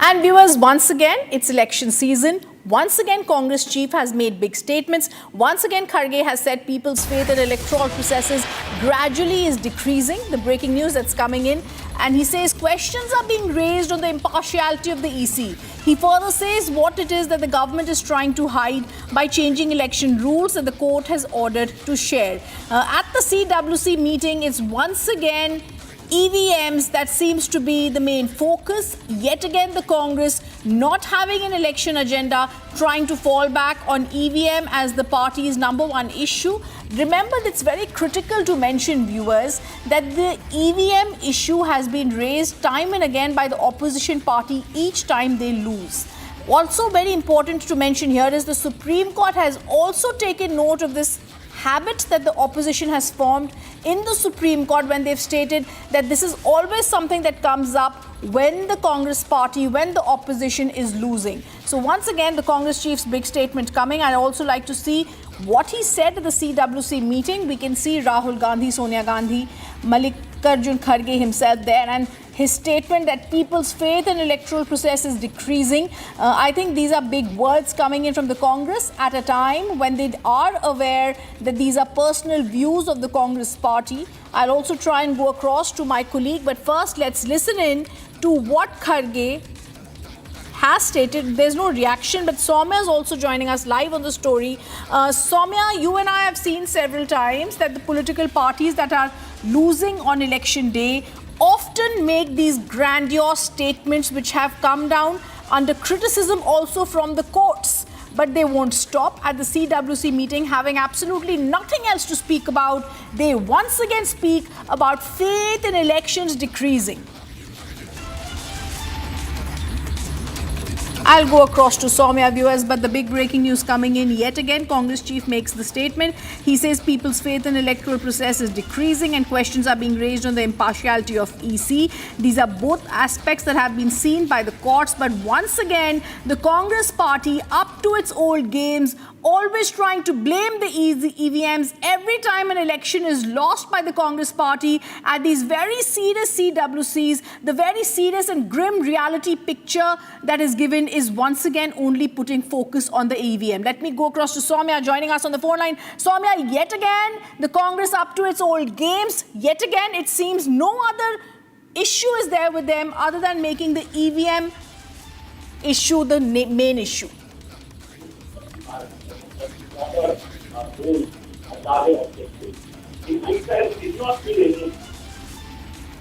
And viewers, once again, it's election season. Once again, Congress chief has made big statements. Once again, Kharge has said people's faith in electoral processes gradually is decreasing. The breaking news that's coming in. And he says questions are being raised on the impartiality of the EC. He further says what it is that the government is trying to hide by changing election rules that the court has ordered to share. At the CWC meeting, it's once again EVMs that seems to be the main focus. Yet again, the Congress not having an election agenda, trying to fall back on EVM as the party's number one issue. Remember, it's very critical to mention, viewers, that the EVM issue has been raised time and again by the opposition party each time they lose. Also very important to mention here is the Supreme Court has also taken note of this habit that the opposition has formed in the Supreme Court when they've stated that this is always something that comes up when the Congress party, when the opposition is losing. So once again, the Congress chief's big statement coming. I'd also like to see what he said at the CWC meeting. We can see Rahul Gandhi, Sonia Gandhi, Mallikarjun Kharge himself there, and his statement that people's faith in electoral process is decreasing. I think these are big words coming in from the Congress at a time when they are aware that these are personal views of the Congress party. I'll also try and go across to my colleague, but first let's listen in to what Kharge has stated. There's no reaction, but Soumya is also joining us live on the story. Soumya, you and I have seen several times that the political parties that are losing on election day often make these grandiose statements which have come down under criticism also from the courts. But they won't stop at the CWC meeting, having absolutely nothing else to speak about. They once again speak about faith in elections decreasing. I'll go across to Soumya, viewers, but the big breaking news coming in yet again. Congress chief makes the statement. He says people's faith in electoral process is decreasing and questions are being raised on the impartiality of EC. These are both aspects that have been seen by the courts, but once again, the Congress party, up to its old games, always trying to blame the EVMs every time an election is lost by the Congress party. At these very serious CWCs, the very serious and grim reality picture that is given is once again only putting focus on the EVM. Let me go across to Soumya joining us on the phone line. Soumya, yet again, the Congress up to its old games. Yet again, it seems no other issue is there with them other than making the EVM issue the main issue.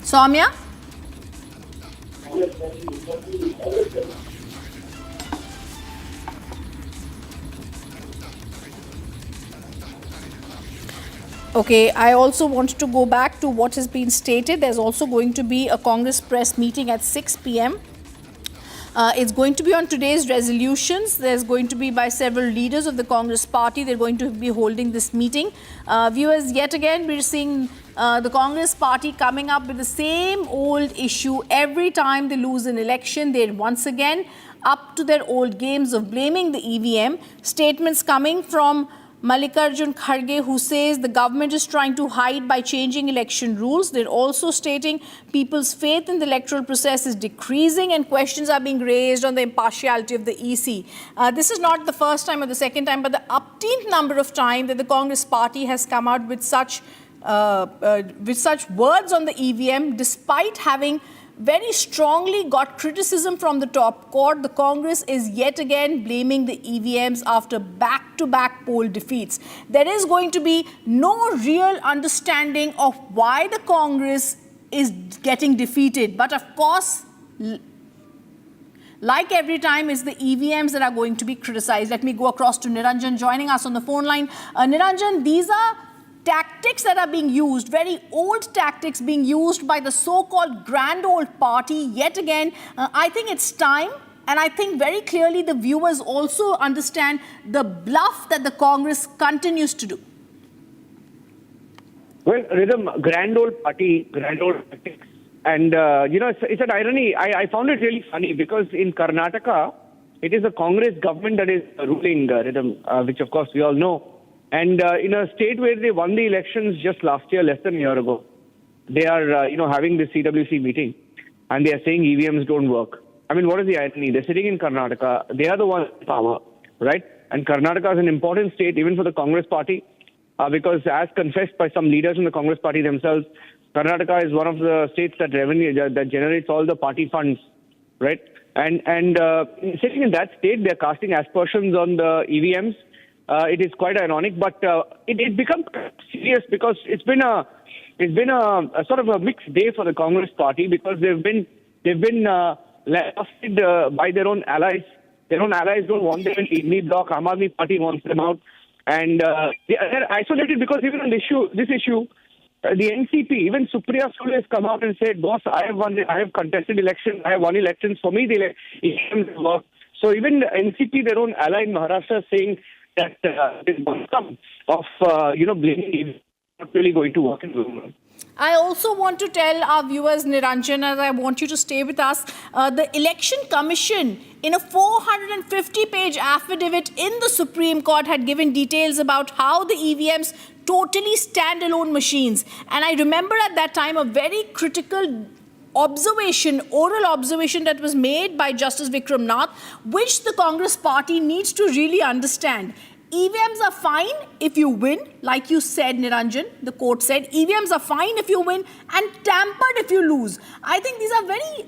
Soumya? Okay, I also want to go back to what has been stated. There's also going to be a Congress press meeting at 6 p.m. It's going to be on today's resolutions. There's going to be by several leaders of the Congress party. They're going to be holding this meeting. Viewers, yet again, we're seeing the Congress party coming up with the same old issue. Every time they lose an election, they're once again up to their old games of blaming the EVM. Statements coming from Mallikarjun Kharge, who says the government is trying to hide by changing election rules. They're also stating people's faith in the electoral process is decreasing and questions are being raised on the impartiality of the EC. This is not the first time or the second time, but the umpteenth number of time that the Congress party has come out with such words on the EVM, despite having very strongly got criticism from the top court. The Congress is yet again blaming the EVMs after back-to-back poll defeats. There is going to be no real understanding of why the Congress is getting defeated. But of course, like every time, it's the EVMs that are going to be criticized. Let me go across to Niranjan joining us on the phone line. Niranjan, these are tactics that are being used, very old tactics being used by the so-called grand old party. Yet again, I think it's time, and I think very clearly the viewers also understand the bluff that the Congress continues to do. Well, Rhythm, grand old party, grand old tactics. And, it's an irony. I found it really funny because in Karnataka, it is the Congress government that is ruling, Rhythm, which of course we all know. And in a state where they won the elections just last year, less than a year ago, they are, having this CWC meeting and they are saying EVMs don't work. I mean, what is the irony? They're sitting in Karnataka. They are the ones in power, right? And Karnataka is an important state even for the Congress party because as confessed by some leaders in the Congress party themselves, Karnataka is one of the states that generates all the party funds, right? And sitting in that state, they're casting aspersions on the EVMs. It is quite ironic, but it becomes serious because it's been a sort of a mixed day for the Congress party because they've been lasted by their own allies. Their own allies don't want them in the bloc. Aam Aadmi Party wants them out, and they're isolated because even on this issue, the NCP, even Supriya Sule has come out and said, "Boss, I have contested elections. I have won elections. For me, the elections work." So even the NCP, their own ally in Maharashtra, is saying that this outcome of blaming is not really going to work in the long run. I also want to tell our viewers, Niranjan, and I want you to stay with us, the Election Commission, in a 450-page affidavit in the Supreme Court, had given details about how the EVMs totally standalone machines. And I remember at that time a very critical oral observation that was made by Justice Vikram Nath, which the Congress party needs to really understand. EVMs are fine if you win, like you said, Niranjan, the court said. EVMs are fine if you win and tampered if you lose. I think these are very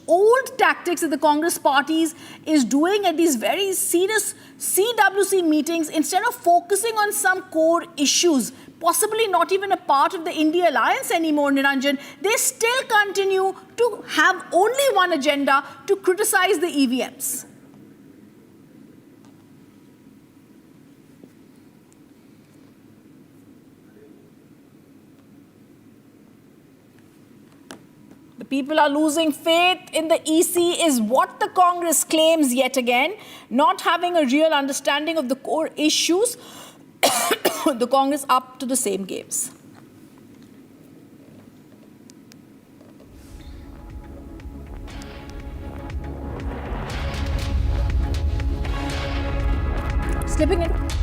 old tactics that the Congress party is doing at these very serious CWC meetings instead of focusing on some core issues, possibly not even a part of the India alliance anymore, Niranjan. They still continue to have only one agenda, to criticize the EVMs. People are losing faith in the EC is what the Congress claims yet again, not having a real understanding of the core issues. The Congress up to the same games. Slipping in.